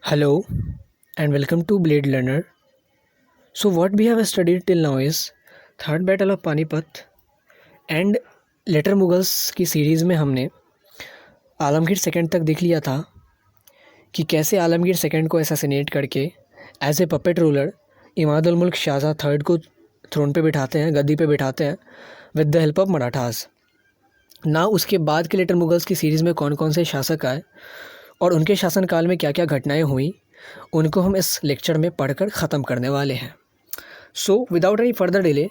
Hello and welcome to Blade Learner. So what we have studied till now is third battle of Panipat and later Mughals की series में हमने Alamgir second तक देख लिया था कि कैसे आलमगीर सेकंड को असैसिनेट करके as a puppet ruler Imad ul Mulk Shahjahan third को थ्रोन पे बिठाते हैं, गद्दी पे बिठाते हैं with the help of Marathas. ना उसके बाद के लेटर मुगल्स की सीरीज़ में कौन कौन से शासक आए और उनके शासनकाल में क्या क्या घटनाएं हुई, उनको हम इस लेक्चर में पढ़कर ख़त्म करने वाले हैं। So without any further delay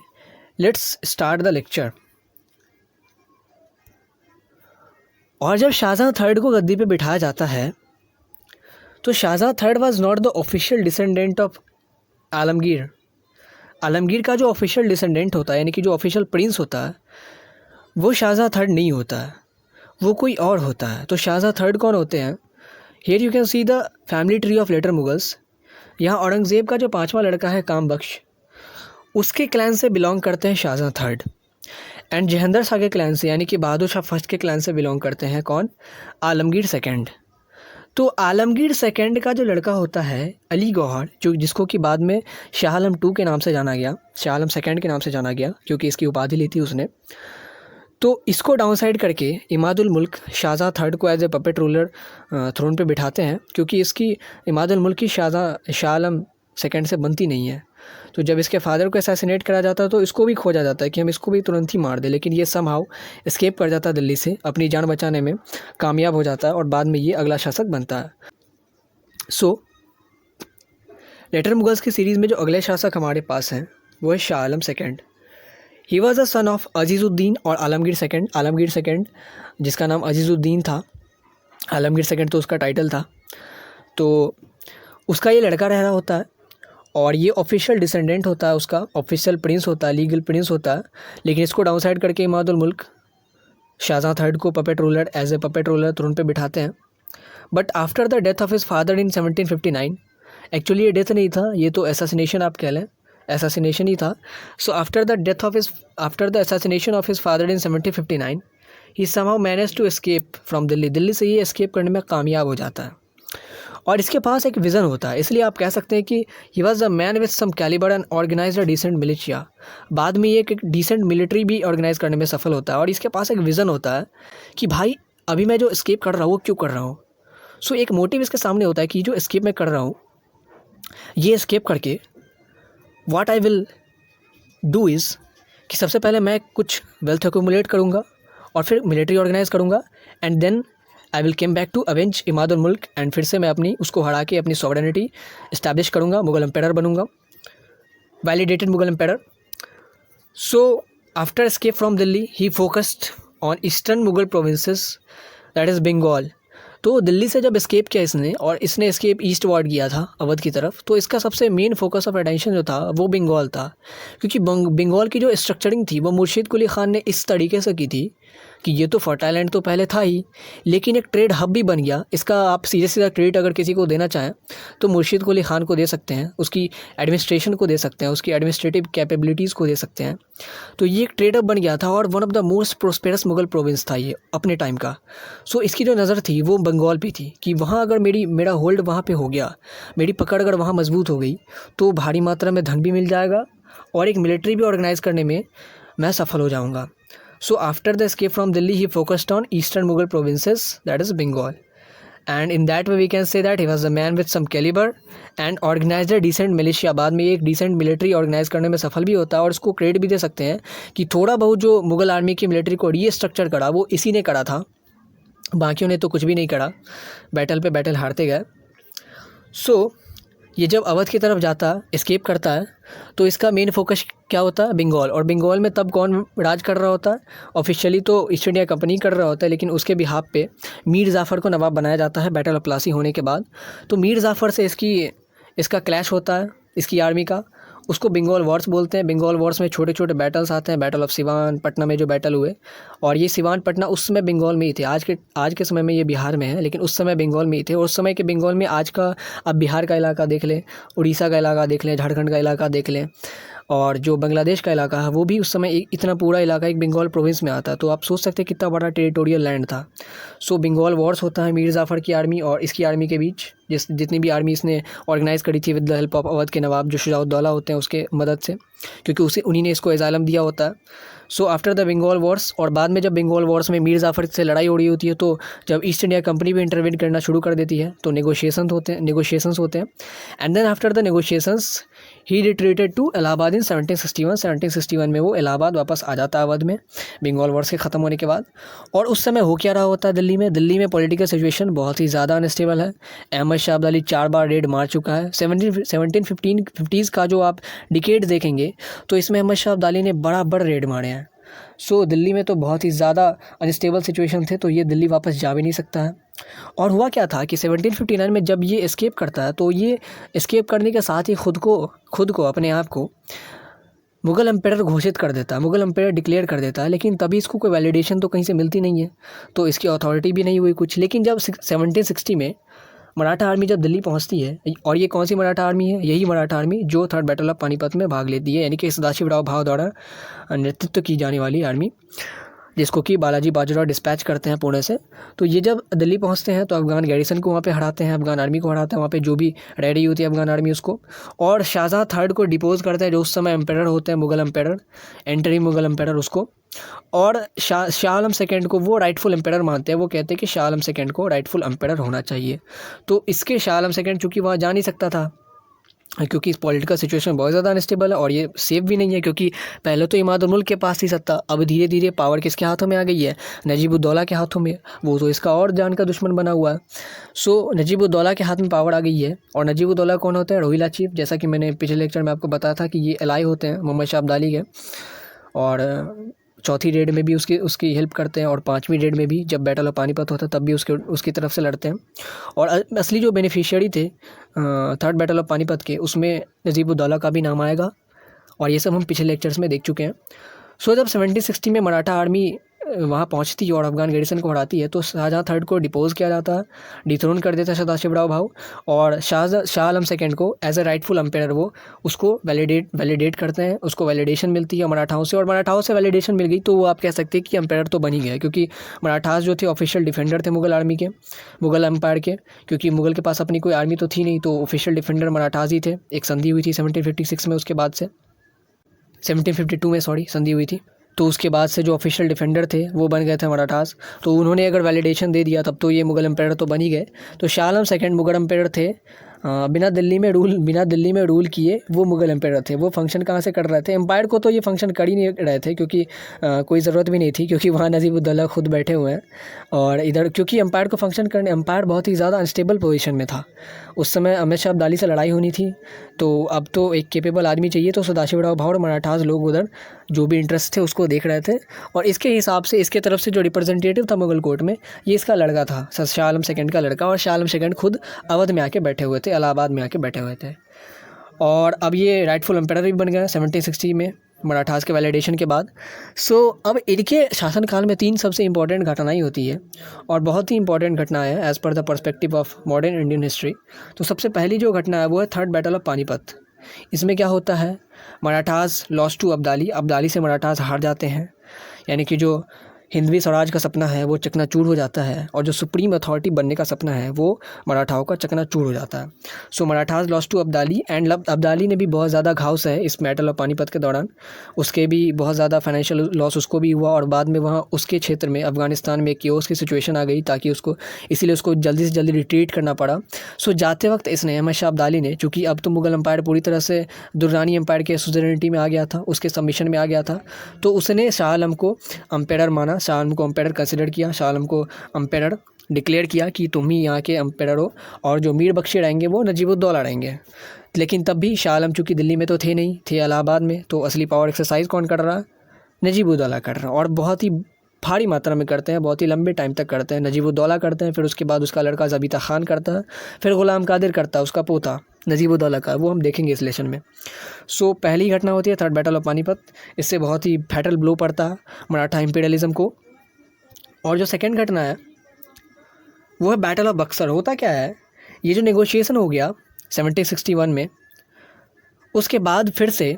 let's start the lecture. और जब शाहजहाँ थर्ड को गद्दी पे बिठाया जाता है तो Shah Jahan third was not the official descendant of Alamgir. Alamgir का जो ऑफिशियल डिसेंडेंट होता है, यानी कि जो ऑफिशियल प्रिंस होता है, वो शाहजहाँ थर्ड नहीं होता है, वो कोई और होता है। तो शाहजहाँ थर्ड कौन होते हैं? Here you can see the family tree of later Mughals. यहाँ औरंगज़ेब का जो पांचवा लड़का है काम बख्श, उसके क्लैन से बिलोंग करते हैं शाहजहाँ थर्ड। एंड जहंदर शाह के क्लैन से, यानी कि बहादुर शाह फर्स्ट के क्लैन से बिलोंग करते हैं कौन? आलमगीर सेकंड। तो आलमगीर सेकंड का जो लड़का होता है अली गौहर, जो जिसको कि बाद में शाह आलम टू के नाम से जाना गया, शाह आलम सेकंड के नाम से जाना गया क्योंकि इसकी उपाधि ली थी उसने। तो इसको डाउनसाइड करके इमादुल मुल्क शाहजहाँ थर्ड को as a puppet ruler throne पे बिठाते हैं, क्योंकि इसकी इमादुल मुल्क की शाह आलम सेकंड से बनती नहीं है। तो जब इसके फादर को असैसिनेट करा जाता है तो इसको भी खोजा जाता है कि हम इसको भी तुरंत ही मार दें, लेकिन ये समहाउ एस्केप कर जाता है दिल्ली से, अपनी जान बचाने में कामयाब हो जाता है और बाद में ये अगला शासक बनता है। सो लेटर मुगल्स की सीरीज़ में जो अगले शासक हमारे पास हैं वो है Shah Alam second. He was a son of Azizuddin और आलमगीर सेकंड। आलमगीर सेकंड जिसका नाम अजीज़ुद्दीन था, आलमगीर सेकंड तो उसका टाइटल था। तो उसका ये लड़का रह रहा होता है और ये ऑफिशियल डिसेंडेंट होता है, उसका ऑफिशियल प्रिंस होता है, लीगल प्रिंस होता है। लेकिन इसको डाउनसाइड करके इमादुल मुल्क शाहजहाँ थर्ड को puppet ruler as a puppet ruler throne पे बिठाते हैं। But after the death of his father in 1759, actually ये डेथ नहीं था, ये तो असैसिनेशन आप कह लें, असैसिनेशन ही था। So after the assassination of his father in 1759 he somehow manage to escape from Delhi. Delhi से ये एस्केप करने में कामयाब हो जाता है और इसके पास एक विज़न होता है, इसलिए आप कह सकते हैं कि he was a man with some calibre and organised a decent militia. बाद में ये एक डिसेंट मिलिट्री भी ऑर्गेनाइज करने में सफल होता है और इसके पास एक विज़न होता है कि भाई अभी मैं जो एस्केप कर रहा हूँ वो क्यों कर रहा हूँ। सो एक मोटिव इसके सामने होता है कि जो एस्केप मैं कर रहा हूँ, ये एस्केप करके what I will do is कि सबसे पहले मैं कुछ वेल्थ एक्यूमुलेट करूँगा और फिर मिलिट्री ऑर्गेनाइज करूँगा and then I will came back to avenge Imadul Mulk and फिर से मैं उसको हरा के अपनी सॉवरेनिटी इस्टेब्लिश करूँगा, मुगल एम्पायर बनूँगा, validated Mughal empire. So after escape from Delhi he focused on eastern Mughal provinces that is Bengal. तो दिल्ली से जब एस्केप किया इसने और इसने एस्केप ईस्ट वार्ड किया था अवध की तरफ, तो इसका सबसे मेन फोकस ऑफ अटेंशन जो था वो बंगाल था, क्योंकि बंगाल की जो स्ट्रक्चरिंग थी वो मुर्शीद कुली ख़ान ने इस तरीके से की थी कि ये तो फर्टाइल लैंड तो पहले था ही, लेकिन एक ट्रेड हब भी बन गया। इसका आप सीधा क्रेडिट अगर किसी को देना चाहें तो मुर्शीद कुली ख़ान को दे सकते हैं, उसकी एडमिनिस्ट्रेशन को दे सकते हैं, उसकी एडमिनिस्ट्रेटिव कैपेबिलिटीज़ को दे सकते हैं। तो ये एक ट्रेड हब बन गया था और one of the most prosperous Mughal province था ये अपने टाइम का। सो इसकी जो नज़र थी वो बंगाल पे थी कि वहाँ अगर मेरा होल्ड वहाँ पे हो गया, मेरी पकड़ अगर वहाँ मजबूत हो गई तो भारी मात्रा में धन भी मिल जाएगा और एक मिलिट्री भी ऑर्गेनाइज करने में मैं सफल हो जाऊँगा। So after the escape from Delhi, he focused on eastern Mughal provinces, that is Bengal, and in that way we can say that he was a man with some caliber and organized a decent militia। बाद में एक decent military organize करने में सफल भी होता है और उसको क्रेडिट भी दे सकते हैं कि थोड़ा बहुत जो मुगल आर्मी की मिलिट्री को रीस्ट्रक्चर करा वो इसी ने करा था, बाकियों ने तो कुछ भी नहीं करा, बैटल पे बैटल हारते गए। सो ये जब अवध की तरफ जाता है, एस्केप करता है, तो इसका मेन फोकस क्या होता है? बंगाल। और बंगाल में तब कौन राज कर रहा होता है? ऑफिशियली तो ईस्ट इंडिया कंपनी कर रहा होता है, लेकिन उसके बिहाफ पे मीर जाफ़र को नवाब बनाया जाता है बैटल ऑफ प्लासी होने के बाद। तो मीर जाफ़र से इसका क्लैश होता है, इसकी आर्मी का, उसको बंगाल वॉर्स बोलते हैं। बंगाल वॉर्स में छोटे छोटे बैटल्स आते हैं, बैटल ऑफ सिवान, पटना में जो बैटल हुए, और ये सिवान पटना उस समय बंगाल में ही थे। आज के समय में ये बिहार में है, लेकिन उस समय बंगाल में ही थे। और उस समय के बंगाल में आज का आप बिहार का इलाका देख लें, उड़ीसा का इलाका देख लें, झारखंड का इलाका देख लें, और जो बांग्लादेश का इलाका है वो भी उस समय इतना पूरा इलाका एक बंगाल प्रोविंस में आता है। तो आप सोच सकते हैं कितना बड़ा टेरिटोरियल लैंड था। सो बंगाल वॉर्स होता है मीर जाफ़र की आर्मी और इसकी आर्मी के बीच, जितनी भी आर्मी इसने ऑर्गेनाइज़ करी थी with the help of Awadh के नवाब जो शुजाउद्दौला होते हैं उसके मदद से, क्योंकि उन्हीं ने इसको एजालम दिया होता है। So after the Bengal wars, और बाद में जब बंगाल वॉर्स में मीर जाफ़र से लड़ाई हो रही होती है, तो जब ईस्ट इंडिया कंपनी भी इंटरवेन करना शुरू कर देती है, तो नेगोशिएशंस होते हैं। And then after the negotiations he retreated to Allahabad in 1761 में वो इलाहाबाद वापस आ जाता है अवध में, बंगाल वॉर्स के ख़त्म होने के बाद। और उस समय हो क्या रहा होता है दिल्ली में पॉलिटिकल सिचुएशन बहुत ही ज़्यादा अनस्टेबल है। अहमद शाह अब्दाली 4 बार रेड मार चुका है। 1750s का जो आप डिकेड देखेंगे तो इसमें अहमद शाह अब्दाली ने बड़ा रेड मारे हैं। सो दिल्ली में तो बहुत ही ज़्यादा अनस्टेबल सिचुएशन थे, तो ये दिल्ली वापस जा भी नहीं सकता है। और हुआ क्या था कि 1759 में जब ये एस्केप करता है, तो ये एस्केप करने के साथ ही खुद को अपने आप को मुग़ल एम्पायर घोषित कर देता है, मुग़ल एम्पायर डिक्लेयर कर देता है। लेकिन तभी इसको कोई वैलिडेशन तो कहीं से मिलती नहीं है, तो इसकी अथॉरिटी भी नहीं हुई कुछ। लेकिन जब 1760 में मराठा आर्मी जब दिल्ली पहुंचती है, और ये कौन सी मराठा आर्मी है, यही मराठा आर्मी जो थर्ड बैटल ऑफ पानीपत में भाग लेती है, यानी कि सदाशिवराव भाव द्वारा नेतृत्व की जाने वाली आर्मी, जिसको कि बालाजी बाजीराव डिस्पैच करते हैं पुणे से। तो ये जब दिल्ली पहुंचते हैं तो अफगान गैरिसन को वहाँ पे हराते हैं, अफगान आर्मी को हराते हैं, वहाँ पे जो भी रेडी होती है अफगान आर्मी उसको, और शाहजहाँ थर्ड को डिपोज करते हैं, जो उस समय एम्पायर होते हैं, Mughal empire, entering Mughal empire उसको। और शाह आलम सेकेंड को वो राइटफुल एम्पायर मानते हैं, वो कहते हैं कि शाह आलम सेकेंड को राइटफुल एम्पायर होना चाहिए। तो इसके शाह आलम सेकेंड चूँकि वहाँ जा नहीं सकता था, क्योंकि इस पॉलिटिकल सिचुएशन बहुत ज़्यादा अनस्टेबल है और ये सेफ भी नहीं है, क्योंकि पहले तो इमाद-उल मुल्क के पास थी सत्ता, अब धीरे धीरे पावर किसके हाथों में आ गई है, नजीब-उद-दौला के हाथों में। वो तो इसका और जान का दुश्मन बना हुआ है। सो नजीब-उद-दौला के हाथ में पावर आ गई है। और नजीब-उद-दौला कौन होते हैं, रोहिला चीफ, जैसा कि मैंने पिछले लेक्चर में आपको बताया था कि ये एलाई होते हैं मोहम्मद शाह अब्दाली के, और चौथी रेड में भी उसकी हेल्प करते हैं, और 5वीं रेड में भी जब बैटल ऑफ पानीपत होता है तब भी उसकी तरफ से लड़ते हैं। और असली जो बेनिफिशियरी थे थर्ड बैटल ऑफ पानीपत के, उसमें नजीब-उद-दौला का भी नाम आएगा, और ये सब हम पिछले लेक्चर्स में देख चुके हैं। सो जब 1760 में मराठा आर्मी वहाँ पहुँचती है और अफगान गैरिसन को हराती है, तो शाहजहाँ थर्ड को डिपोज किया जाता है, डिथ्रोन कर देता है सदाशिवराव भाऊ, और शाह आलम सेकेंड को एज ए राइटफुल एम्पायर वो उसको वैलिडेट करते हैं, उसको वैलिडेशन मिलती है मराठाओं से, और मराठाओं से वैलिडेशन मिल गई तो वो आप कह सकते हैं कि एम्पायर तो बन ही गए, क्योंकि मराठास जो थे ऑफिशियल डिफेंडर थे मुग़ल आर्मी के, मुग़ल एम्पायर के, क्योंकि मुग़ल के पास अपनी कोई आर्मी तो थी नहीं, तो ऑफिशियल डिफेंडर मराठास ही थे। एक संधि हुई थी 1756 में, उसके बाद से 1752 में संधि हुई थी, तो उसके बाद से जो ऑफिशियल डिफेंडर थे वो बन गए थे मराठास। तो उन्होंने अगर वैलिडेशन दे दिया तब तो ये मुग़ल एम्पायर तो बन ही गए। तो शाह आलम सेकेंड मुग़ल एम्पायर थे, बिना दिल्ली में रूल किए वो मुग़ल एम्पायर थे। वो फंक्शन कहाँ से कर रहे थे, एम्पायर को तो ये फंक्शन कर ही नहीं रहे थे, क्योंकि कोई ज़रूरत भी नहीं थी, क्योंकि वहाँ नजीब-उद-दौला खुद बैठे हुए हैं, और इधर क्योंकि एम्पायर को फंक्शन करने, एम्पायर बहुत ही ज़्यादा अनस्टेबल पोजीशन में था उस समय। अहमद शाह अब्दाली से लड़ाई होनी थी, तो अब तो एक कैपेबल आदमी चाहिए, तो सदाशिवराव भाऊ और मराठास लोग उधर जो भी इंटरेस्ट थे उसको देख रहे थे, और इसके हिसाब से इसके तरफ से जो रिप्रेजेंटेटिव था मुग़ल कोर्ट में, ये इसका लड़का था, शाह आलम सेकेंड का लड़का, और शाह आलम सेकेंड खुद अवध में आके बैठे हुए थे, इलाहाबाद में आके बैठे हुए थे। और अब ये राइटफुल एम्पायर भी बन गया 1760 में मराठास के वैलिडेशन के बाद। सो अब इनके शासनकाल में 3 सबसे इंपॉर्टेंट घटनाएं होती है, और बहुत ही इंपॉर्टेंट घटना है as per the perspective of modern Indian history. तो सबसे पहली जो घटना है वो है थर्ड बैटल ऑफ पानीपत। इसमें क्या होता है, मराठास लॉस टू अब्दाली से मराठास हार जाते हैं, यानी कि जो हिंदवी स्वराज का सपना है वो चकनाचूर हो जाता है, और जो सुप्रीम अथॉरिटी बनने का सपना है वो मराठाओं का चकनाचूर हो जाता है। So Marathas loss to Abdali, and Abdali ने भी बहुत ज़्यादा घाव सहे इस बैटल ऑफ पानीपत के दौरान, उसके भी बहुत ज़्यादा फाइनेंशियल लॉस उसको भी हुआ, और बाद में वहाँ उसके क्षेत्र में अफगानिस्तान में केओस की सिचुएशन आ गई, ताकि इसीलिए उसको जल्दी से जल्दी रिट्रीट करना पड़ा। सो जाते वक्त इसने, अहमद शाह अब्दाली ने, चूँकि अब तो मुग़ल एम्पायर पूरी तरह से दुर्रानी एम्पायर के सुज़रेनिटी में आ गया था, उसके सबमिशन में आ गया था, तो उसने शाह आलम को एम्पायर माना, शाह आलम को एम्पायर कंसिडर किया, शाह आलम को एम्पायर डिक्लेयर किया कि तुम ही यहाँ के एम्पायर हो, और जो मीर बख्शी रहेंगे वो नजीब-उद-दौला रहेंगे। लेकिन तब भी शाह आलम चूँकि दिल्ली में तो थे नहीं, थे इलाहाबाद में, तो असली पावर एक्सरसाइज कौन कर रहा, नजीब-उद-दौला कर रहा, और बहुत ही भारी मात्रा में करते हैं, बहुत ही लंबे टाइम तक करते हैं। नजीब-उद-दौला करते हैं, फिर उसके बाद उसका लड़का ज़बीता खान करता है, फिर ग़ुलाम कादिर करता है, उसका पोता नजीब-उद-दौला का, वो हम देखेंगे इस लेसन में। सो पहली घटना होती है थर्ड बैटल ऑफ पानीपत, इससे बहुत ही फैटल ब्लो पड़ता है मराठा इंपीरियलिज्म को। और जो सेकंड घटना है वो है बैटल ऑफ बक्सर। होता क्या है, ये जो नेगोशिएशन हो गया 1761 में, उसके बाद फिर से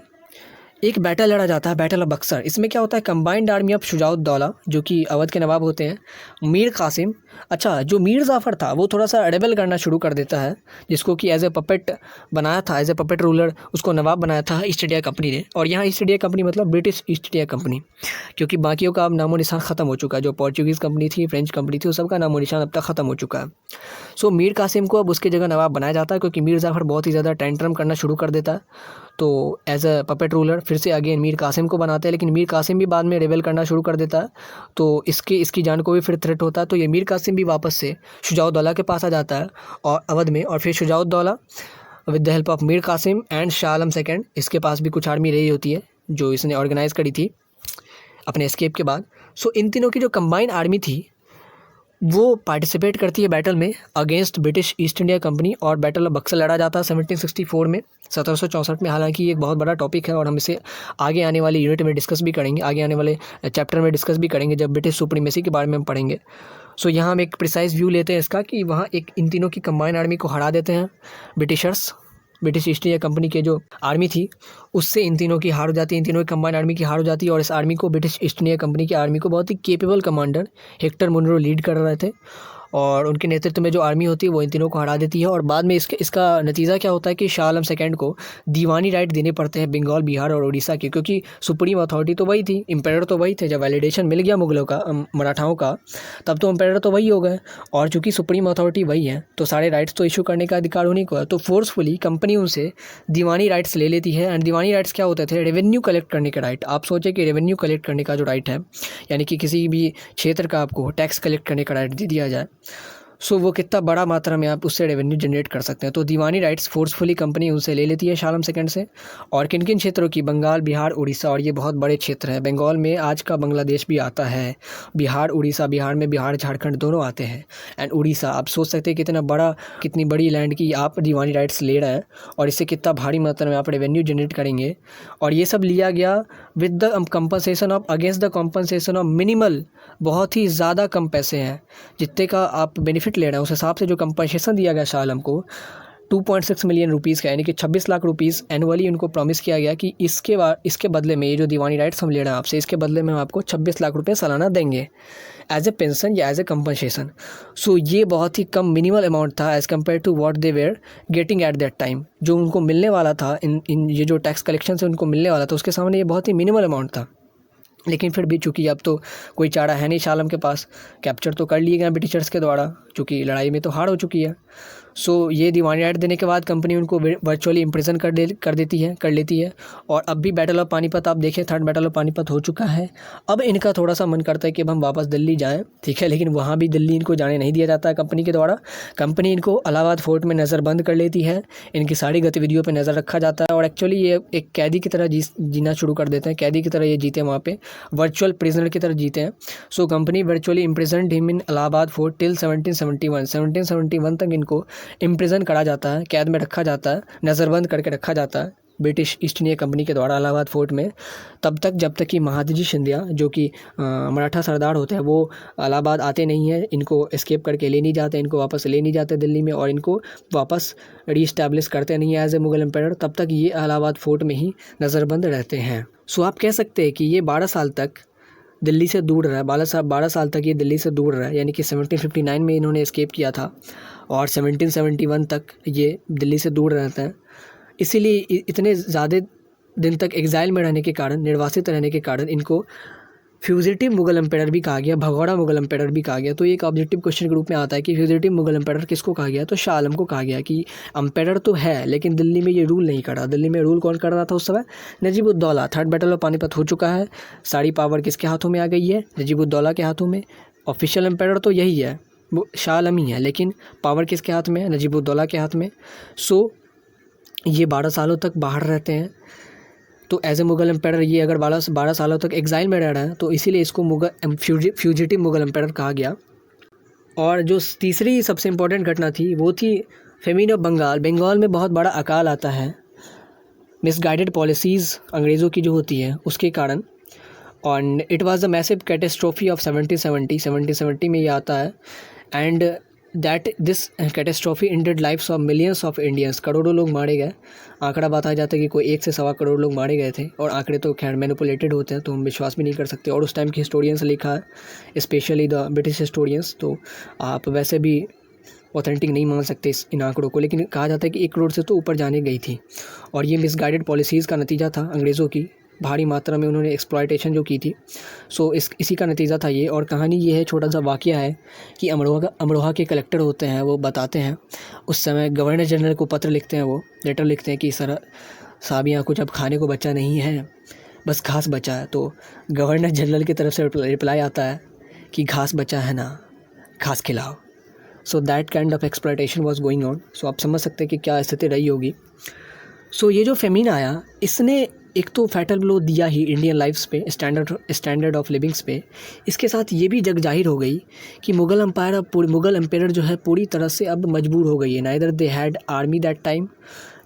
एक बैटल लड़ा जाता है, बैटल ऑफ बक्सर। इसमें क्या होता है, कंबाइंड आर्मी ऑफ शुजाउद्दौला जो कि अवध के नवाब होते हैं, मीर कासिम, अच्छा जो मीर जाफ़र था वो थोड़ा सा रेबेल करना शुरू कर देता है, जिसको कि एज ए पपेट बनाया था, एज ए पपेट रूलर उसको नवाब बनाया था ईस्ट इंडिया कंपनी ने। और यहाँ ईस्ट इंडिया कंपनी मतलब ब्रिटिश ईस्ट इंडिया कंपनी, क्योंकि बाकियों का अब नामो निशान ख़त्म हो चुका है। जो पोर्चुगीज़ कंपनी थी, फ्रेंच कंपनी थी, उस सब का नामो निशान अब तक ख़त्म हो चुका है। सो मीर कासिम को अब उसकी जगह नवाब बनाया जाता है, क्योंकि मीर जाफ़र बहुत ही ज़्यादा टेंट्रम करना शुरू कर देता है। तो एज अ पपेट रूलर फिर से अगेन मीर कासिम को बनाते हैं, लेकिन मीर कासिम भी बाद में रेबेल करना शुरू कर देता है, तो इसकी जान को भी फिर थ्रेट होता है। तो ये मीर कासिम भी वापस से शुजाउद्दौला के पास आ जाता है और अवध में, और फिर Shuja ud Daula with the help of Mir Qasim and Shah Alam second, इसके पास भी कुछ आर्मी रही होती है जो इसने ऑर्गेनाइज़ करी थी अपने एस्केप के बाद। सो इन तीनों की जो कंबाइन आर्मी थी वो पार्टिसिपेट करती है बैटल में against British East India company, और बैटल ऑफ बक्सर लड़ा जाता है 1764 में, 1764 में। हालांकि ये एक बहुत बड़ा टॉपिक है और हम इसे आगे आने वाली यूनिट में डिस्कस भी करेंगे, आगे आने वाले चैप्टर में डिस्कस भी करेंगे जब ब्रिटिश सुप्रीमेसी के बारे में हम पढ़ेंगे। सो यहाँ हम एक प्रिसाइज व्यू लेते हैं इसका कि वहाँ एक इन तीनों की कंबाइन आर्मी को हरा देते हैं Britishers, British East India company के जो आर्मी थी उससे इन तीनों की हार हो जाती है, इन तीनों की कंबाइन आर्मी की हार हो जाती है। और इस आर्मी को, ब्रिटिश ईस्ट इंडिया कंपनी की आर्मी को बहुत ही capable commander Hector Munro lead कर रहे थे, और उनके नेतृत्व में जो आर्मी होती है वो इन तीनों को हरा देती है। और बाद में इसका नतीजा क्या होता है कि शाह आलम सेकेंड को दीवानी राइट देने पड़ते हैं बंगाल, बिहार और उड़ीसा के, क्योंकि सुप्रीम अथॉरिटी तो वही थी, एम्पायर तो वही थे। जब वैलिडेशन मिल गया मुगलों का, मराठाओं का, तब तो एम्पायर तो वही हो गए, और चूँकि सुप्रीम अथॉरिटी वही है तो सारे राइट्स तो इशू करने का अधिकार उन्हीं को है। तो फोर्सफुली कंपनी उनसे दीवानी राइट्स ले लेती है। एंड दीवानी राइट्स क्या होते थे, रेवेन्यू कलेक्ट करने के राइट। आप सोचें कि रेवेन्यू कलेक्ट करने का जो राइट है, यानी कि किसी भी क्षेत्र का आपको टैक्स कलेक्ट करने का राइट दे दिया जाए, सो वो कितना बड़ा मात्रा में आप उससे रेवेन्यू जनरेट कर सकते हैं। तो दीवानी राइट्स फोर्सफुली कंपनी उनसे ले लेती है शाह आलम सेकेंड से। और किन किन क्षेत्रों की, बंगाल, बिहार, उड़ीसा, और ये बहुत बड़े क्षेत्र हैं। बंगाल में आज का बांग्लादेश भी आता है, बिहार, उड़ीसा, बिहार में बिहार, झारखंड दोनों आते हैं, एंड उड़ीसा। आप सोच सकते हैं कितनी बड़ी लैंड की आप दीवानी राइट्स ले रहे हैं, और इससे कितना भारी मात्रा में आप रेवेन्यू जनरेट करेंगे। और ये सब लिया गया with the compensation of, against the compensation of minimal, बहुत ही ज़्यादा कम पैसे हैं जितने का आप बेनिफिट ले रहे हैं, उस हिसाब से जो कंपनसेशन दिया गया शाह आलम को 2.6 मिलियन रुपीज़ का, यानी कि 26 लाख रुपीज़ एनुअली उनको प्रॉमिस किया गया कि इसके बदले में, ये जो दीवानी राइट्स हम ले रहे हैं आपसे, इसके बदले में हम आपको 26 लाख रुपये सालाना देंगे एज ए पेंशन या एज ए कंपनसेशन। सो ये बहुत ही कम मिनिमल अमाउंट था as compare to what they were getting at that time. जो उनको मिलने वाला था इन ये जो टैक्स कलेक्शन से उनको मिलने वाला था, उसके सामने ये बहुत ही मिनिमल अमाउंट था। लेकिन फिर भी चूँकि अब तो कोई चारा है नहीं शाह आलम के पास, कैप्चर तो कर लिए गए ब्रिटिशर्स के द्वारा, चूँकि लड़ाई में तो हार हो चुकी है। सो ये दीवानी राइट देने के बाद कंपनी उनको वर्चुअली इम्प्रिजन कर लेती है। और अब भी बैटल ऑफ पानीपत आप देखें, थर्ड बैटल ऑफ पानीपत हो चुका है। अब इनका थोड़ा सा मन करता है कि अब हम वापस दिल्ली जाएं, ठीक है, लेकिन वहाँ भी दिल्ली इनको जाने नहीं दिया जाता है कंपनी के द्वारा। कंपनी इनको इलाहाबाद फोर्ट में नज़रबंद कर लेती है, इनकी सारी गतिविधियों पर नज़र रखा जाता है, और एक्चुअली ये एक कैदी की तरह जीना शुरू कर देते हैं। कैदी की तरह ये जीते वहाँ पे, वर्चुअल प्रिजनर की तरह जीते हैं। So company virtually imprisoned him in Allahabad fort till 1771 तक इनको इम्प्रिजन करा जाता है, कैद में रखा जाता है, नज़रबंद करके रखा जाता है ब्रिटिश ईस्ट इंडिया कंपनी के द्वारा इलाहाबाद फोर्ट में, तब तक जब तक कि महादजी शिंदिया जो कि मराठा सरदार होते हैं वो इलाहाबाद आते नहीं हैं, इनको एस्केप करके ले नहीं जाते, इनको वापस ले नहीं जाते दिल्ली में, और इनको वापस रीइस्टैब्लिश करते नहीं है एज ए मुगल एम्पायर। तब तक ये इलाहाबाद फोर्ट में ही नज़रबंद रहते हैं। सो आप कह सकते हैं कि ये 12 साल तक दिल्ली से दूर रहा है, 12 साल तक ये दिल्ली से दूर रहा है, यानी कि 1759 में इन्होंने एस्केप किया था और 1771 तक ये दिल्ली से दूर रहते हैं। इसीलिए इतने ज़्यादा दिन तक एग्जाइल में रहने के कारण, निर्वासित रहने के कारण, इनको फ्यूजिटिव मुगल एम्पायर भी कहा गया, भगौड़ा मुगल एम्पायर भी कहा गया। तो ये एक ऑब्जेक्टिव क्वेश्चन के रूप में आता है कि फ्यूजिटिव मुगल एम्पायर किसको कहा गया, तो शाह आलम को कहा गया कि एम्पायर तो है लेकिन दिल्ली में ये रूल नहीं कर रहा। दिल्ली में रूल कौन कर रहा था उस समय? नजीब-उद-दौला। थर्ड बैटल ऑफ पानीपत हो चुका है, सारी पावर किसके हाथों में आ गई है? नजीब-उद-दौला के हाथों में। ऑफिशियल एम्पायर तो यही है, वो शाह आलम ही है, लेकिन पावर किसके हाथ में है? नजीब-उद-दौला के हाथ में। सो ये 12 सालों तक बाहर रहते हैं। तो एज ए मुगल एम्पायर ये अगर 12 सालों तक एग्जाइल में रह रहा है, तो इसीलिए इसको फ्यूजिटिव मुगल एम्पायर कहा गया। और जो तीसरी सबसे इम्पोर्टेंट घटना थी वो थी फेमीन ऑफ बंगाल। बंगाल में बहुत बड़ा अकाल आता है, मिसगाइडेड पॉलिसीज़ अंग्रेज़ों की जो होती है उसके कारण। और it was a massive catastrophe of 1770 में ये आता है। And that this catastrophe ended lives of millions of Indians, करोड़ों लोग मारे गए। आंकड़ा बताया जाता है कि कोई 1 से सवा करोड़ लोग मारे गए थे, और आंकड़े तो खैर मैनिपुलेटेड होते हैं तो हम विश्वास भी नहीं कर सकते। और उस टाइम के हिस्टोरियंस लिखा है, स्पेशली द ब्रिटिश हिस्टोरियंस, तो आप वैसे भी ऑथेंटिक नहीं मान सकते इन आंकड़ों को, लेकिन कहा जाता है कि 1 करोड़ से तो ऊपर जाने गई थी। और ये मिसगाइडेड पॉलिसीज़ का नतीजा था अंग्रेज़ों की, भारी मात्रा में उन्होंने एक्सप्लॉयटेशन जो की थी। सो इसी का नतीजा था ये। और कहानी ये है, छोटा सा वाक़या है कि अमरोहा के कलेक्टर होते हैं, वो बताते हैं उस समय गवर्नर जनरल को पत्र लिखते हैं, वो लेटर लिखते हैं कि सर साहब यहाँ कुछ अब खाने को बचा नहीं है, बस घास बचा है। तो गवर्नर जनरल की तरफ से रिप्लाई आता है कि घास बचा है ना, घास खिलाओ। So that kind of exploitation was going on. So आप समझ सकते हैं कि क्या स्थिति रही होगी। सो ये जो फेमिन आया, इसने एक तो फैटल ब्लो दिया ही इंडियन लाइफ्स पे, स्टैंडर्ड ऑफ लिविंग्स पे। इसके साथ ये भी जग जाहिर हो गई कि मुग़ल एम्पायर जो है पूरी तरह से अब मजबूर हो गई है। Neither they had army that time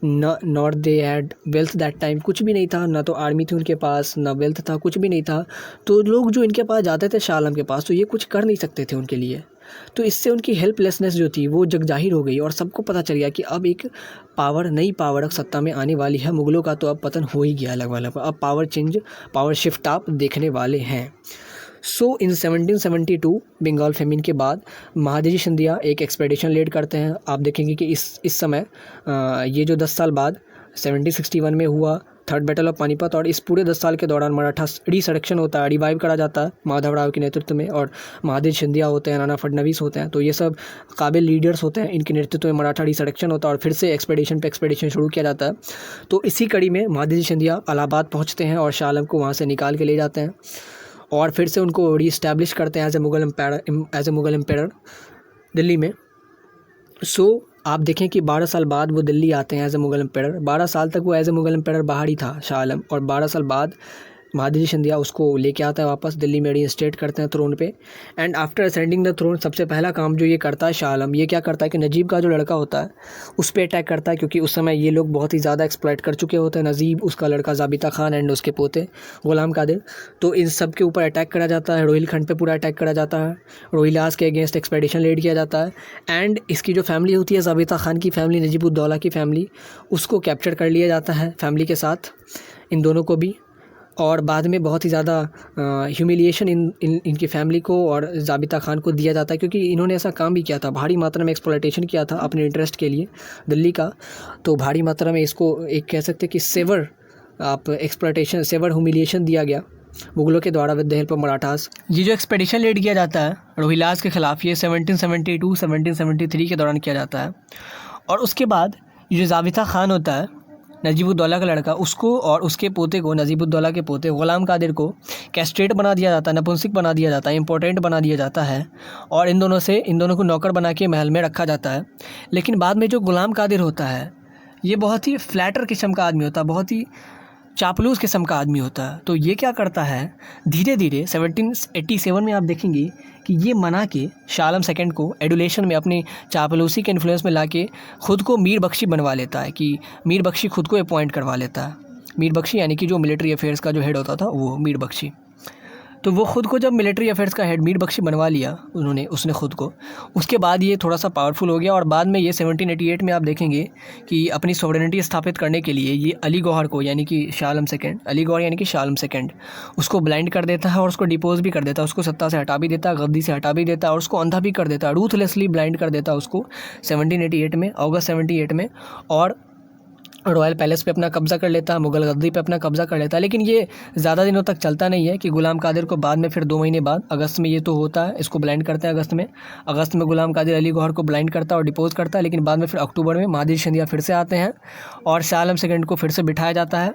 not they had wealth that time, कुछ भी नहीं था, ना तो आर्मी थी उनके पास, ना वेल्थ था, कुछ भी नहीं था। तो लोग जो इनके पास जाते थे शाह आलम के पास, तो ये कुछ कर नहीं सकते थे उनके लिए। तो इससे उनकी हेल्पलेसनेस जो थी वो जग जाहिर हो गई, और सबको पता चल गया कि अब एक नई पावर सत्ता में आने वाली है। मुग़लों का तो अब पतन हो ही गया लगभग, अब पावर शिफ्ट आप देखने वाले हैं। सो इन 1772 बंगाल फेमिन के बाद महादजी सिंधिया एक एक्सपेडिशन लीड करते हैं। आप देखेंगे कि इस समय ये जो 10 साल बाद 1761 में हुआ थर्ड बैटल ऑफ पानीपत, और इस पूरे 10 साल के दौरान मराठा रिसरेक्शन होता है, रिवाइव करा जाता है माधवराव के नेतृत्व में, और महादजी सिंधिया होते हैं, नाना फडणवीस होते हैं, तो ये सब काबिल लीडर्स होते हैं। इनके नेतृत्व में मराठा रिसरेक्शन होता है और फिर से एक्सपेडिशन शुरू किया जाता है। तो इसी कड़ी में महादजी सिंधिया इलाहाबाद पहुँचते हैं और शाह आलम को वहाँ से निकाल के ले जाते हैं और फिर से उनको रीस्टैब्लिश करते हैं as a Mughal empire Delhi में। सो आप देखें कि 12 साल बाद वो दिल्ली आते हैं एज ए मुग़ल एम्पायर। 12 साल तक वो एज ए मुग़ल एम्पायर बाहर ही था शाह आलम, और 12 साल बाद महादजी सिंधिया उसको लेके आता है वापस दिल्ली में, रीइंस्टेट करते हैं थ्रोन पे। And after ascending the throne सबसे पहला काम जो ये करता है शाह आलम, ये क्या करता है कि नजीब का जो लड़का होता है उस पर अटैक करता है, क्योंकि उस समय ये लोग बहुत ही ज़्यादा एक्सप्लॉइट कर चुके होते हैं, नजीब, उसका लड़का ज़ाबिता खान एंड उसके पोते गुलाम कादिर। तो इन सब के ऊपर अटैक करा जाता है, रोहिलखंड पे पूरा अटैक करा जाता है, रोहिलास के अगेंस्ट एक्सपेडिशन लीड किया जाता है। एंड इसकी जो फैमिली होती है ज़ाबिता खान की फैमिली, नजीबुद्दौला की फैमिली, उसको कैप्चर कर लिया जाता है फैमिली के साथ, इन दोनों को भी। और बाद में बहुत ही ज़्यादा ह्यूमिलिएशन इनकी फैमिली को और ज़ाबिता खान को दिया जाता है, क्योंकि इन्होंने ऐसा काम भी किया था, भारी मात्रा में एक्सप्लॉयटेशन किया था अपने इंटरेस्ट के लिए दिल्ली का। तो भारी मात्रा में इसको एक कह सकते हैं कि सेवर ह्यूमिलिएशन दिया गया मुग़लों के द्वारा with the help of Marathas. ये जो एक्सपेडिशन लीड किया जाता है रोहिलास के ख़िलाफ़, ये 1772-1773 के दौरान किया जाता है। और उसके बाद ये जो ज़ाबिता खान होता है नजीबुद्दौला का लड़का, उसको और उसके पोते को, नजीबुद्दौला के पोते गुलाम कादिर को कैस्ट्रेट बना दिया जाता है, नपुंसक बना दिया जाता है, इम्पोर्टेंट बना दिया जाता है, और इन दोनों को नौकर बना के महल में रखा जाता है। लेकिन बाद में जो गुलाम कादिर होता है ये बहुत ही फ्लैटर किस्म का आदमी होता है, बहुत ही चापलूस किस्म का आदमी होता है। तो ये क्या करता है, धीरे धीरे 1787 में आप देखेंगे कि ये मना के शाह आलम सेकंड को एडुलेशन में अपनी चापलूसी के इन्फ्लुएंस में लाके खुद को मीर बख्शी बनवा लेता है, कि मीर बख्शी खुद को अपॉइंट करवा लेता है। मीर बख्शी यानी कि जो मिलिट्री अफेयर्स का जो हेड होता था वो मीर बख्शी। तो वो खुद को जब मिलिट्री अफेयर्स का हेड मीर बख्शी बनवा लिया उसने खुद को, उसके बाद ये थोड़ा सा पावरफुल हो गया। और बाद में ये 1788 में आप देखेंगे कि अपनी सॉवरेनिटी स्थापित करने के लिए ये अली गौहर को, यानी कि शाह आलम सेकंड, उसको ब्लाइंड कर देता है और उसको डिपोज भी कर देता है, उसको सत्ता से हटा भी देता है, गद्दी से हटा भी देता है, और उसको अंधा भी कर देता है, रूथलेसली ब्लाइंड कर देता है उसको 1788 में, अगस्त 78 में। और रॉयल पैलेस पे अपना कब्ज़ा कर लेता है, मुग़ल गद्दी पे अपना कब्ज़ा कर लेता है। लेकिन ये ज़्यादा दिनों तक चलता नहीं है कि गुलाम कादिर को बाद में फिर 2 महीने बाद अगस्त में ये तो होता है, इसको ब्लाइंड करते हैं अगस्त में गुलाम कादिर अली गौहर को ब्लाइंड करता है और डिपोज करता है। लेकिन बाद में फिर अक्टूबर में महादजी सिंधिया फिर से आते हैं और शाह आलम सेकंड को फिर से बिठाया जाता है।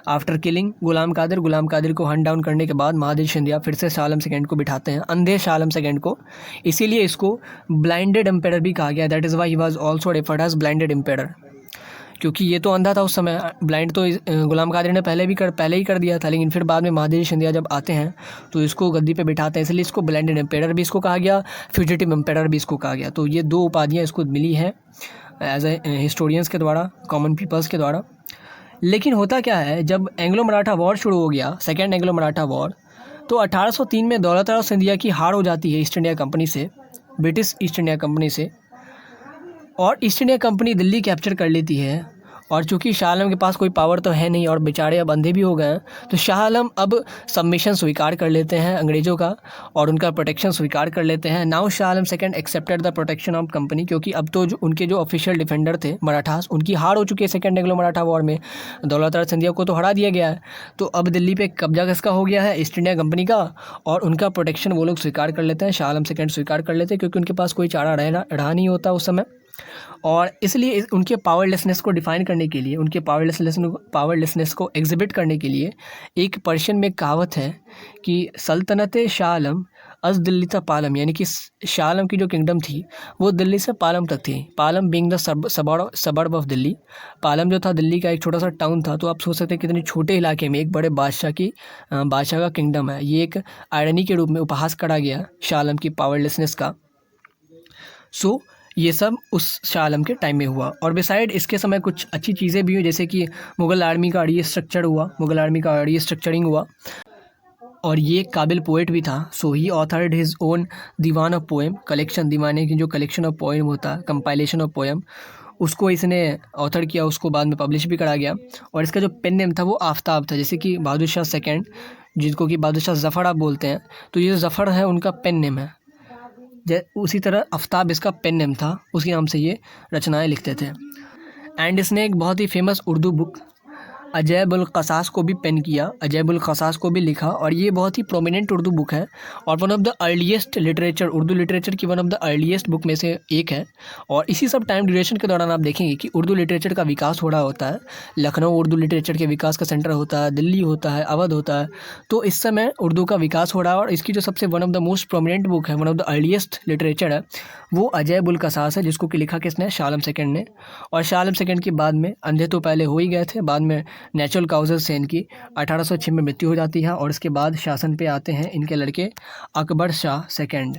आफ्टर किलिंग गुलाम कादिर को हंट डाउन करने के बाद महादजी सिंधिया फिर से शाह आलम सेकंड को बिठाते हैं, अंधे शाह आलम सेकंड को। इसीलिए इसको ब्लाइंडेड एम्पायर भी कहा गया, that is why he was also referred as blinded empire, क्योंकि ये तो अंधा था उस समय। ब्लाइंड तो गुलाम कादिर ने पहले ही कर दिया था, लेकिन फिर बाद में महादजी सिंधिया जब आते हैं तो इसको गद्दी पे बिठाते हैं, इसलिए इसको ब्लाइंडेड एम्पायर भी इसको कहा गया, फ्यूजिटिव एम्पायर भी इसको कहा गया। तो ये 2 उपाधियाँ इसको मिली हैं एज ए हिस्टोरियंस के द्वारा, कॉमन पीपल्स के द्वारा। लेकिन होता क्या है, जब एंग्लो मराठा वॉर शुरू हो गया, सेकेंड एंग्लो मराठा वॉर, तो 1803 में दौलत राव सिंधिया की हार हो जाती है ईस्ट इंडिया कंपनी से ब्रिटिश ईस्ट इंडिया कंपनी से, और east India company Delhi capture कर लेती है। और चूँकि शाह आलम के पास कोई पावर तो है नहीं और बेचारे अब अंधे भी हो गए हैं, तो शाह आलम अब सबमिशन स्वीकार कर लेते हैं अंग्रेज़ों का और उनका प्रोटेक्शन स्वीकार कर लेते हैं। Now Shah Alam second accepted the protection of company, क्योंकि अब तो जो उनके जो ऑफिशियल डिफेंडर थे मराठास, उनकी हार हो चुकी है सेकंड एंग्लो मराठा वॉर में, दौलत सिंधिया को तो हरा दिया गया है। तो अब दिल्ली पे कब्जा किसका हो गया है? ईस्ट इंडिया कंपनी का, और उनका प्रोटेक्शन वो लोग स्वीकार कर लेते हैं, शाह आलम सेकंड स्वीकार कर लेते हैं, क्योंकि उनके पास कोई चारा रहा नहीं होता उस समय। और इसलिए उनके पावरलेसनेस को डिफ़ाइन करने के लिए, उनके पावरलेसनेस को एग्जिबिट करने के लिए एक पर्शियन में कहावत है कि सल्तनत शाह आलम अज़ दिल्ली था पालम, यानी कि शाह आलम की जो किंगडम थी वो दिल्ली से पालम तक थी। Palam being the suburb of Delhi, Palam जो था दिल्ली का एक छोटा सा टाउन था। तो आप सोच सकते हैं कितने छोटे इलाके में एक बड़े बादशाह का किंगडम है। ये एक आयरनी के रूप में उपहास करा गया शाह आलम की पावरलेसनेस का। सो ये सब उस शाह आलम के टाइम में हुआ। और बिसाइड इसके समय कुछ अच्छी चीज़ें भी हुई, जैसे कि मुग़ल आर्मी का रीस्ट्रक्चरिंग हुआ, और ये काबिल पोएट भी था। So he authored his own Diwan of poem collection, दीवाने की जो कलेक्शन ऑफ पोएम होता है, कंपाइलेशन ऑफ पोएम, उसको इसने ऑथर किया, उसको बाद में पब्लिश भी करा गया। और इसका जो पेन नेम था वो आफ्ताब था, जैसे कि बहादुर शाह सेकेंड, जिसको कि बहादुर शाह ज़फ़र आप बोलते हैं, तो ये ज़फ़र है उनका पेन नेम है। उसी तरह आफ्ताब इसका पेन नेम था, उसी नाम से ये रचनाएं लिखते थे। एंड इसने एक बहुत ही फेमस उर्दू बुक अजैबुल क़सास को भी पेन किया, अजैबुल क़सास को भी लिखा, और ये बहुत ही प्रोमिनेंट उर्दू बुक है और one of the earliest literature, Urdu literature की one of the earliest book में से एक है। और इसी सब टाइम ड्यूरेशन के दौरान आप देखेंगे कि उर्दू लिटरेचर का विकास हो रहा होता है। लखनऊ उर्दू लिटरेचर के विकास का सेंटर होता है, दिल्ली होता है, अवध होता है। तो इस समय उर्दू का विकास हो रहा है, और इसकी जो सबसे one of the most prominent book है, one of the earliest literature है, वो अजैबुल क़सास है, जिसको कि लिखा किसने? शाह आलम सेकंड ने। और शाह आलम सेकंड के बाद में अंधे तो पहले हो ही गए थे, बाद में नेचुरल काउजेज से इनकी 1806 में मृत्यु हो जाती है, और इसके बाद शासन पे आते हैं इनके लड़के अकबर शाह सेकंड।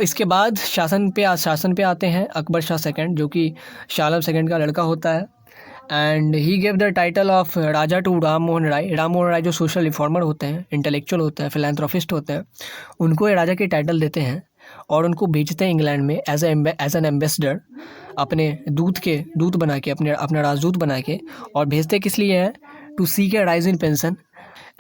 इसके बाद शासन पे आते हैं अकबर शाह सेकंड, जो कि शाह आलम सेकंड का लड़का होता है। And he gave the title of raja to Ram Mohan Roy. Ram Mohan Roy जो सोशल रिफॉर्मर होते हैं, इंटेलेक्चुअल होते हैं, फिलैंथ्रोपिस्ट होते हैं, उनको ये राजा के टाइटल देते हैं और उनको भेजते हैं इंग्लैंड में एज एन एम्बेसडर, अपने दूत बना के, अपना राजदूत बना के। और भेजते किस लिए हैं? To seek a rise in pension.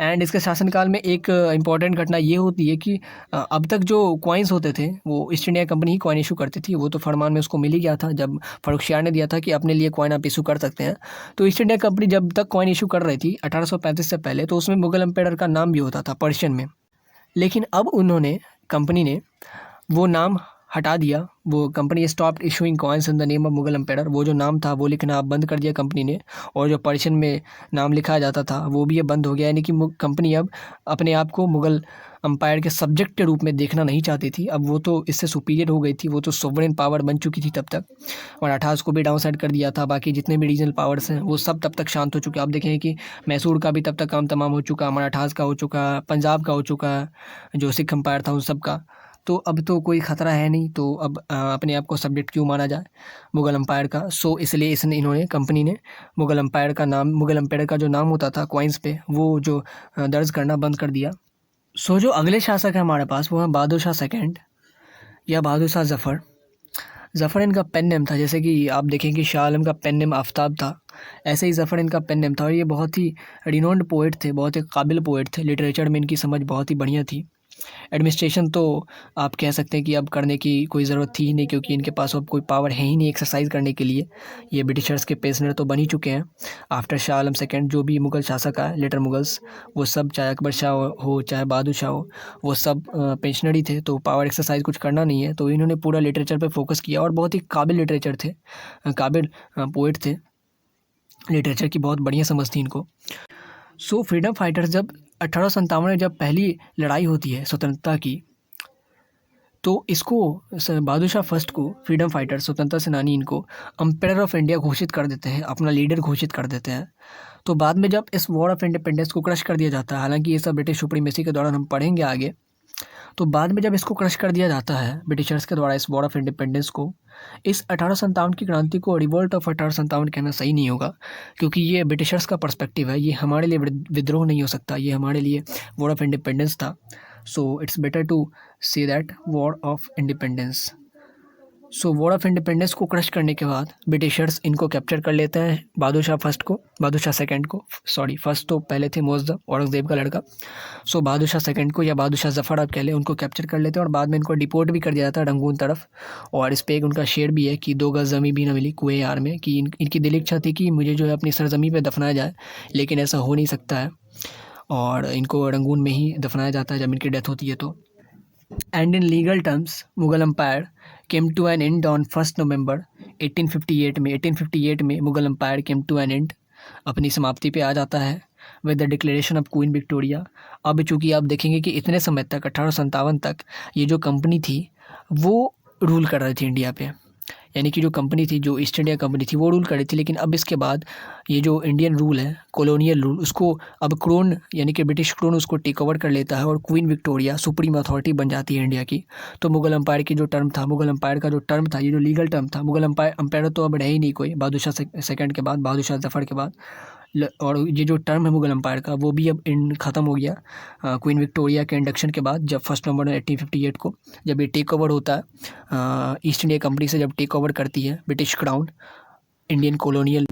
And इसके शासनकाल में एक इम्पॉर्टेंट घटना ये होती है कि अब तक जो कॉइन्स होते थे वो ईस्ट इंडिया कंपनी ही कॉइन इशू करती थी। वो तो फरमान में उसको मिल ही गया था, जब फर्रुखशियार ने दिया था कि अपने लिए कॉइन आप इशू कर सकते हैं। तो ईस्ट इंडिया कंपनी जब तक कॉइन इशू कर रही थी 1835 से पहले, तो उसमें मुगल एम्पायर का नाम भी होता था पर्शियन में। लेकिन अब कंपनी ने वो नाम हटा दिया। वो company stopped issuing coins in the name of Mughal empire. वो जो नाम था वो लिखना बंद कर दिया कंपनी ने, और जो पर्शियन में नाम लिखा जाता था वो भी अब बंद हो गया। यानी कि कंपनी अब अपने आप को मुगल एम्पायर के सब्जेक्ट के रूप में देखना नहीं चाहती थी। अब वो तो इससे सुपीरियर हो गई थी, वो तो सोवरेन पावर बन चुकी थी तब तक। मराठास को भी डाउन साइड कर दिया था, बाकी जितने भी रीजनल पावर्स हैं वो सब तब तक शांत हो चुके। आप देखें कि मैसूर का भी तब तक काम तमाम हो चुका, मराठास का हो चुका, पंजाब का हो चुका, जो सिख एम्पायर था उन सब का। तो अब तो कोई ख़तरा है नहीं, तो अब अपने आप को सब्जेक्ट क्यों माना जाए मुगल एम्पायर का। इसलिए कंपनी ने मुगल एम्पायर का जो नाम होता था कॉइन्स पे, वो जो दर्ज करना बंद कर दिया। जो अगले शासक है हमारे पास वो है बहादुर शाह सेकंड या बहादुर शाह ज़फ़र इनका पेन नेम था। जैसे कि आप देखें कि शाह आलम का पेन नेम आफ्ताब था, ऐसे ही ज़फ़र इनका पेन नेम था। और ये बहुत ही रिनोन्ड पोएट थे, बहुत ही काबिल पोएट थे। लिटरेचर में इनकी समझ बहुत ही बढ़िया थी। एडमिनिस्ट्रेशन तो आप कह सकते हैं कि अब करने की कोई ज़रूरत थी ही नहीं, क्योंकि इनके पास अब कोई पावर है ही नहीं एक्सरसाइज करने के लिए। ये ब्रिटिशर्स के पेशनर तो बन ही चुके हैं आफ्टर शाह आलम सेकंड। जो भी मुग़ल शासक आए लेटर मुगल्स, वो सब चाहे अकबर शाह हो चाहे बहादुर शाह हो, वो सब पेंशनरी थे, तो पावर एक्सरसाइज कुछ करना नहीं है। तो इन्होंने पूरा लिटरेचर पर फोकस किया, और बहुत ही काबिल लिटरेचर थे, काबिल पोएट थे। लिटरेचर की बहुत बढ़िया समझ थी इनको। फ्रीडम फाइटर्स जब 1857 में जब पहली लड़ाई होती है स्वतंत्रता की, तो इसको बहादुर शाह फर्स्ट को फ्रीडम फाइटर, स्वतंत्रता सेनानी, इनको एम्पायर ऑफ इंडिया घोषित कर देते हैं, अपना लीडर घोषित कर देते हैं। तो बाद में जब इस वॉर ऑफ इंडिपेंडेंस को क्रश कर दिया जाता है, हालांकि ये सब ब्रिटिश सुप्रीमेसी के दौरान हम पढ़ेंगे आगे, तो बाद में जब इसको क्रश कर दिया जाता है ब्रिटिशर्स के द्वारा इस वॉर ऑफ इंडिपेंडेंस को, इस 1857 की क्रांति को रिवोल्ट ऑफ 1857 कहना सही नहीं होगा, क्योंकि ये ब्रिटिशर्स का पर्सपेक्टिव है, ये हमारे लिए विद्रोह नहीं हो सकता, ये हमारे लिए वॉर ऑफ इंडिपेंडेंस था। So it's better to say that war of independence. So war of independence को क्रश करने के बाद ब्रिटिशर्स इनको कैप्चर कर लेते हैं, बहादुर शाह सेकंड को, सॉरी फर्स्ट तो पहले थे मुअज़्ज़म औरंगज़ेब का लड़का। सो बहादुर शाह सेकंड को या बहादुर शाह ज़फ़र आप कह लें, उनको कैप्चर कर लेते हैं और बाद में इनको डिपोर्ट भी कर दिया जाता है रंगून तरफ। और इस पर एक उनका शेर भी है कि 2 गज़ ज़मीं भी ना मिली कुएं यार में, कि इनकी दिल इच्छा थी कि मुझे जो है अपनी सरज़मीं पर दफनाया जाए, लेकिन ऐसा हो नहीं सकता है और इनको रंगून में ही दफनाया जाता है जब इनकी डेथ होती है तो। And in legal terms, Mughal Empire came to an end on 1st November 1858 में Mughal empire came to an end, अपनी समाप्ति पे आ जाता है with the declaration of queen Victoria. अब चूँकि आप देखेंगे कि इतने समय तक 1857 तक ये जो कंपनी थी वो रूल कर रही थी इंडिया पे, यानी कि जो कंपनी थी, जो ईस्ट इंडिया कंपनी थी वो रूल कर रही थी। लेकिन अब इसके बाद ये जो इंडियन रूल है, कॉलोनियल रूल, उसको अब क्रोन यानी कि ब्रिटिश क्रोन उसको टेक ओवर कर लेता है और क्वीन विक्टोरिया सुप्रीम अथॉरिटी बन जाती है इंडिया की। तो मुग़ल एम्पायर की जो टर्म था, मुग़ल एम्पायर का जो टर्म था, ये जो लीगल टर्म था, मुग़ल एम्पायर तो अब रहे ही नहीं कोई, बहादुर शाह सेकंड के बाद, बहादुर शाह ज़फ़र के बाद। और ये जो टर्म है मुग़ल एम्पायर का वो भी अब ख़त्म हो गया क्वीन विक्टोरिया के इंडक्शन के बाद, जब 1 नवंबर 1858 को जब ये टेक ओवर होता है ईस्ट इंडिया कंपनी से, जब टेक ओवर करती है British crown Indian colonial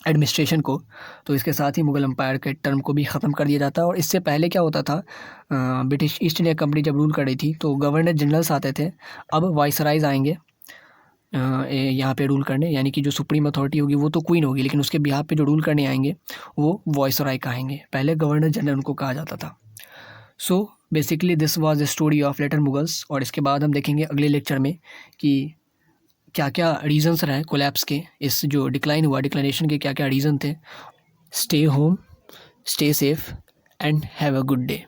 administration को, तो इसके साथ ही मुग़ल एम्पायर के टर्म को भी ख़त्म कर दिया जाता है। और इससे पहले क्या होता था, ब्रिटिश ईस्ट इंडिया कंपनी जब रूल कर रही थी तो गवर्नर जनरल्स आते थे, अब वाइसराइज आएंगे यहाँ पे रूल करने, यानी कि जो सुप्रीम अथॉरिटी होगी वो तो क्वीन होगी, लेकिन उसके बिहाफ पे जो रूल करने आएंगे वो वॉइसराय कहेंगे, पहले गवर्नर जनरल उनको कहा जाता था। So basically this was the story of later Mughals. और इसके बाद हम देखेंगे अगले लेक्चर में कि क्या क्या रीजंस रहे कोलैप्स के, इस जो डिक्लाइन हुआ, डिक्लाइनेशन के क्या क्या रीज़न थे। Stay home, stay safe and have a good day.